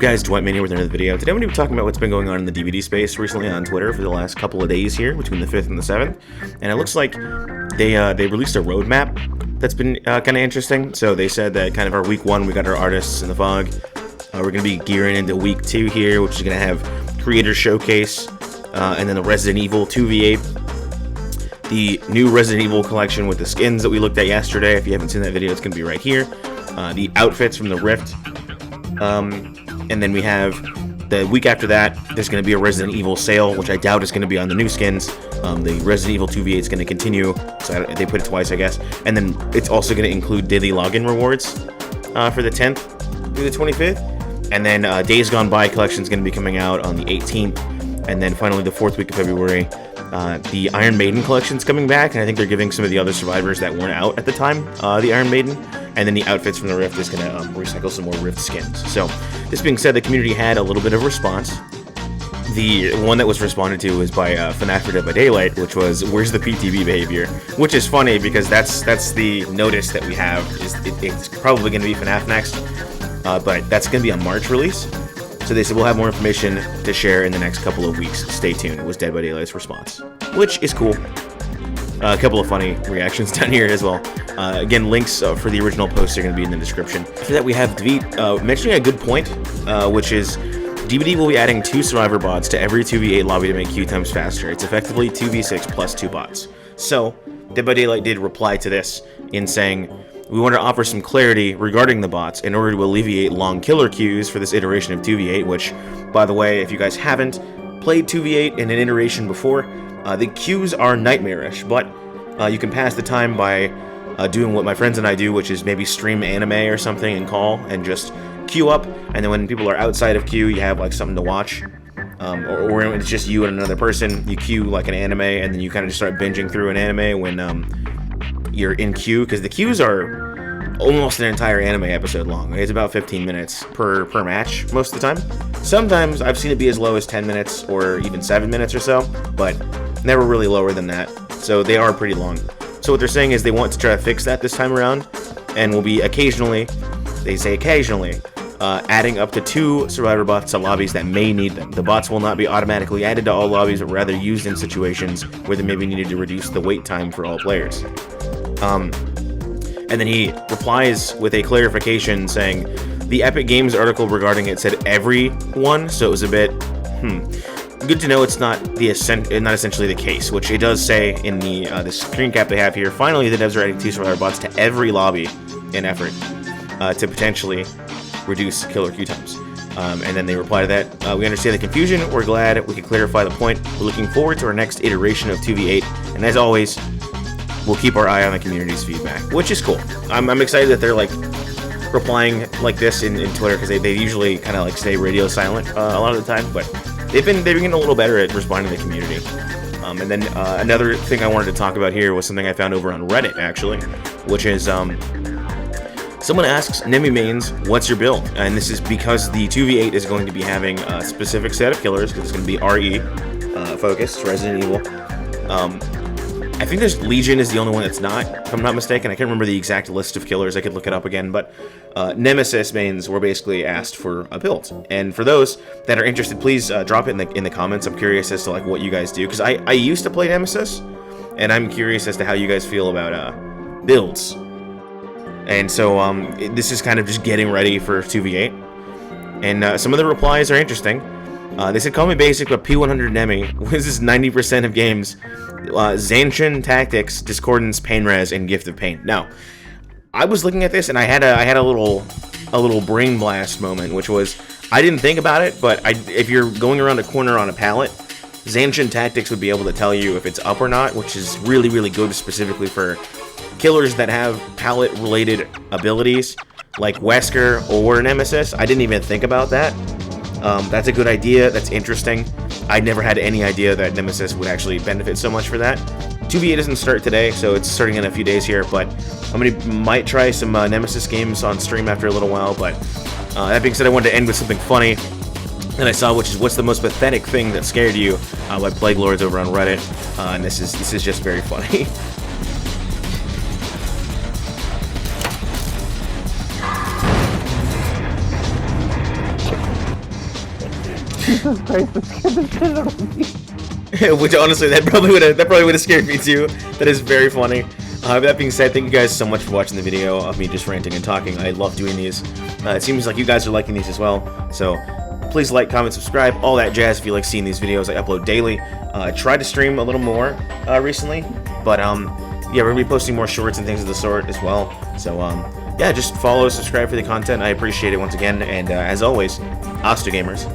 guys? Dwight here with another video. Today I'm going to be talking about what's been going on in the DVD space recently on Twitter for the last couple of days here, between the 5th and the 7th. And it looks like they released a roadmap that's been kind of interesting. So they said that kind of our week 1, we got our artists in the fog. We're going to be gearing into week 2 here, which is going to have Creator Showcase, and then the Resident Evil 2v8. The new Resident Evil collection with the skins that we looked at yesterday. If you haven't seen that video, it's going to be right here. The outfits from the Rift. And then we have the week after that, there's going to be a Resident Evil sale, which I doubt is going to be on the new skins. The Resident Evil 2v8 is going to continue, so they put it twice, I guess. And then it's also going to include daily login rewards for the 10th through the 25th. And then Days Gone By collection is going to be coming out on the 18th. And then finally, the 4th week of February, the Iron Maiden collection is coming back, and I think they're giving some of the other survivors that weren't out at the time the Iron Maiden. And then the outfits from the Rift is going to recycle some more Rift skins. So, this being said, the community had a little bit of response. The one that was responded to was by FNAF for Dead by Daylight, which was, where's the PTB behavior? Which is funny, because that's the notice that we have. It's probably going to be FNAF next, but that's going to be a March release. So they said we'll have more information to share in the next couple of weeks. Stay tuned, was Dead by Daylight's response. Which is cool. A couple of funny reactions down here as well. Again, links for the original posts are going to be in the description. After that, we have Dvd mentioning a good point, which is DBD will be adding 2 survivor bots to every 2v8 lobby to make queue times faster. It's effectively 2v6 plus 2 bots. So, Dead by Daylight did reply to this in saying, we want to offer some clarity regarding the bots in order to alleviate long killer queues for this iteration of 2v8, which, by the way, if you guys haven't played 2v8 in an iteration before, the queues are nightmarish, but you can pass the time by doing what my friends and I do, which is maybe stream anime or something and call and just queue up, and then when people are outside of queue, you have like something to watch, or it's just you and another person, you queue like an anime, and then you kind of just start binging through an anime when you're in queue, because the queues are almost an entire anime episode long. It's about 15 minutes per match most of the time. Sometimes I've seen it be as low as 10 minutes or even 7 minutes or so, but never really lower than that. So they are pretty long. So what they're saying is they want to try to fix that this time around, and will be occasionally, they say occasionally, adding up to 2 survivor bots to lobbies that may need them. The bots will not be automatically added to all lobbies, but rather used in situations where they may be needed to reduce the wait time for all players. And then he replies with a clarification saying, the Epic Games article regarding it said everyone, so it was a bit, good to know it's not essentially the case, which it does say in the screen cap they have here. Finally, the devs are adding 2 survivor bots to every lobby in effort to potentially reduce killer queue times. And then they reply to that, we understand the confusion, we're glad we could clarify the point, we're looking forward to our next iteration of 2v8, and as always, we'll keep our eye on the community's feedback, which is cool. I'm excited that they're like replying like this in Twitter, because they usually kind of like stay radio silent a lot of the time, but they've been getting a little better at responding to the community. And then another thing I wanted to talk about here was something I found over on Reddit, actually, which is someone asks deadbydaylight, what's your build? And this is because the 2v8 is going to be having a specific set of killers, because it's going to be RE focused, Resident Evil. I think there's Legion is the only one that's not, if I'm not mistaken. I can't remember the exact list of killers. I could look it up again, but Nemesis mains were basically asked for a build. And for those that are interested, please drop it in the comments. I'm curious as to like what you guys do, because I used to play Nemesis, and I'm curious as to how you guys feel about builds. And so this is kind of just getting ready for 2v8. And some of the replies are interesting. They said, call me basic, but P100 Nemi wins 90% of games. Zanshin Tactics, Discordance, Pain Res, and Gift of Pain. Now, I was looking at this and I had a little brain blast moment, which was, I didn't think about it, but if you're going around a corner on a pallet, Zanshin Tactics would be able to tell you if it's up or not, which is really, really good specifically for killers that have pallet-related abilities, like Wesker or Nemesis. I didn't even think about that. That's a good idea. That's interesting. I never had any idea that Nemesis would actually benefit so much for that. 2v8 doesn't start today, so it's starting in a few days here, but might try some Nemesis games on stream after a little while, but that being said, I wanted to end with something funny that I saw, which is what's the most pathetic thing that scared you by Plague Lords over on Reddit, and this is just very funny. Jesus Christ, that scared the shit out of me. Which honestly, that probably would have scared me too. That is very funny. That being said, thank you guys so much for watching the video of me just ranting and talking. I love doing these. It seems like you guys are liking these as well. So please like, comment, subscribe, all that jazz if you like seeing these videos. I upload daily. I tried to stream a little more recently, but yeah, we're gonna be posting more shorts and things of the sort as well. So yeah, just follow, subscribe for the content. I appreciate it once again, and as always, hasta gamers.